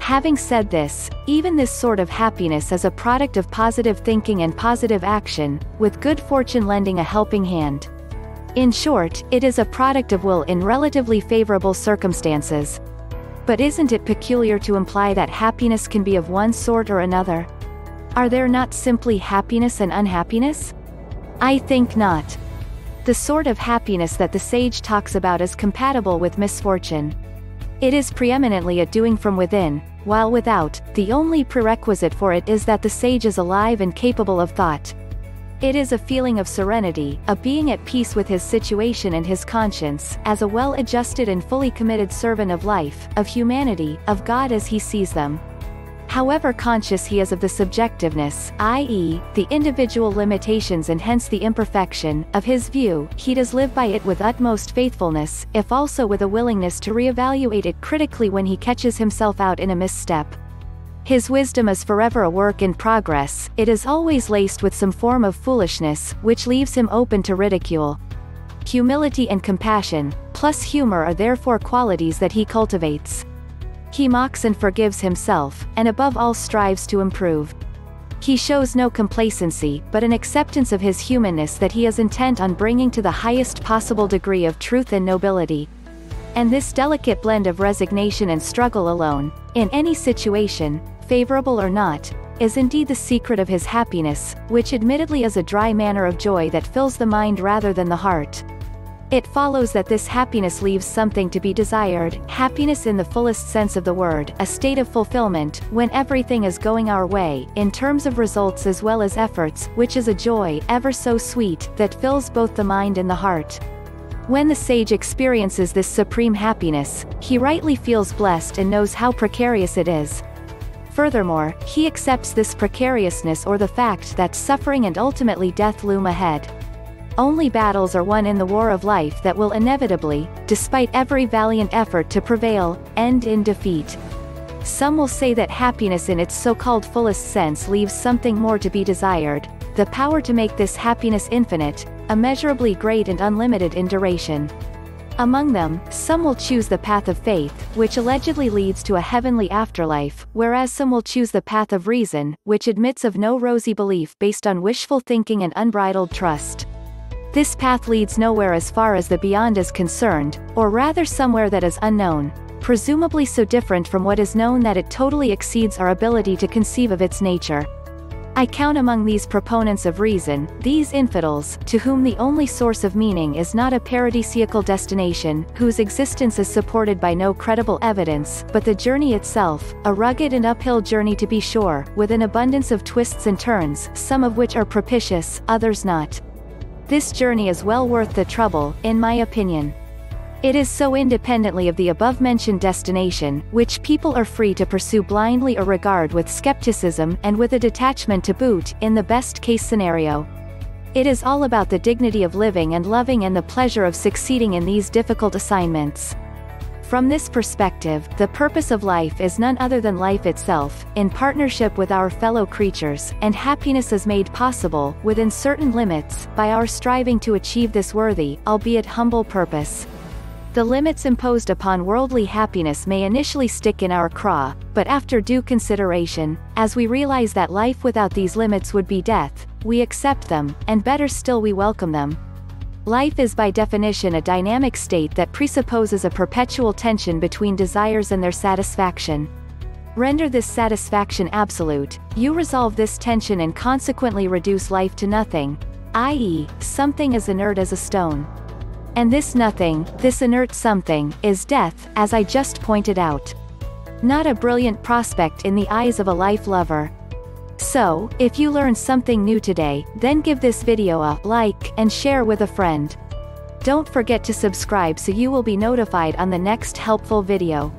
Having said this, even this sort of happiness is a product of positive thinking and positive action, with good fortune lending a helping hand. In short, it is a product of will in relatively favorable circumstances. But isn't it peculiar to imply that happiness can be of one sort or another? Are there not simply happiness and unhappiness? I think not. The sort of happiness that the sage talks about is compatible with misfortune. It is preeminently a doing from within, while without, the only prerequisite for it is that the sage is alive and capable of thought. It is a feeling of serenity, a being at peace with his situation and his conscience, as a well-adjusted and fully committed servant of life, of humanity, of God as he sees them. However conscious he is of the subjectiveness, i.e., the individual limitations and hence the imperfection, of his view, he does live by it with utmost faithfulness, if also with a willingness to re-evaluate it critically when he catches himself out in a misstep. His wisdom is forever a work in progress, it is always laced with some form of foolishness, which leaves him open to ridicule. Humility and compassion, plus humor are therefore qualities that he cultivates. He mocks and forgives himself, and above all strives to improve. He shows no complacency, but an acceptance of his humanness that he is intent on bringing to the highest possible degree of truth and nobility. And this delicate blend of resignation and struggle alone, in any situation, favorable or not, is indeed the secret of his happiness, which admittedly is a dry manner of joy that fills the mind rather than the heart. It follows that this happiness leaves something to be desired, happiness in the fullest sense of the word, a state of fulfillment, when everything is going our way, in terms of results as well as efforts, which is a joy, ever so sweet, that fills both the mind and the heart. When the sage experiences this supreme happiness, he rightly feels blessed and knows how precarious it is. Furthermore, he accepts this precariousness or the fact that suffering and ultimately death loom ahead. Only battles are won in the war of life that will inevitably, despite every valiant effort to prevail, end in defeat. Some will say that happiness in its so-called fullest sense leaves something more to be desired, the power to make this happiness infinite, immeasurably great and unlimited in duration. Among them, some will choose the path of faith, which allegedly leads to a heavenly afterlife, whereas some will choose the path of reason, which admits of no rosy belief based on wishful thinking and unbridled trust. This path leads nowhere as far as the beyond is concerned, or rather somewhere that is unknown, presumably so different from what is known that it totally exceeds our ability to conceive of its nature. I count among these proponents of reason, these infidels, to whom the only source of meaning is not a paradisiacal destination, whose existence is supported by no credible evidence, but the journey itself, a rugged and uphill journey to be sure, with an abundance of twists and turns, some of which are propitious, others not. This journey is well worth the trouble, in my opinion. It is so independently of the above-mentioned destination, which people are free to pursue blindly or regard with skepticism and with a detachment to boot, in the best-case scenario. It is all about the dignity of living and loving and the pleasure of succeeding in these difficult assignments. From this perspective, the purpose of life is none other than life itself, in partnership with our fellow creatures, and happiness is made possible, within certain limits, by our striving to achieve this worthy, albeit humble purpose. The limits imposed upon worldly happiness may initially stick in our craw, but after due consideration, as we realize that life without these limits would be death, we accept them, and better still we welcome them. Life is by definition a dynamic state that presupposes a perpetual tension between desires and their satisfaction. Render this satisfaction absolute, you resolve this tension and consequently reduce life to nothing, i.e., something as inert as a stone. And this nothing, this inert something, is death, as I just pointed out. Not a brilliant prospect in the eyes of a life lover. So, if you learned something new today, then give this video a like and share with a friend. Don't forget to subscribe so you will be notified on the next helpful video.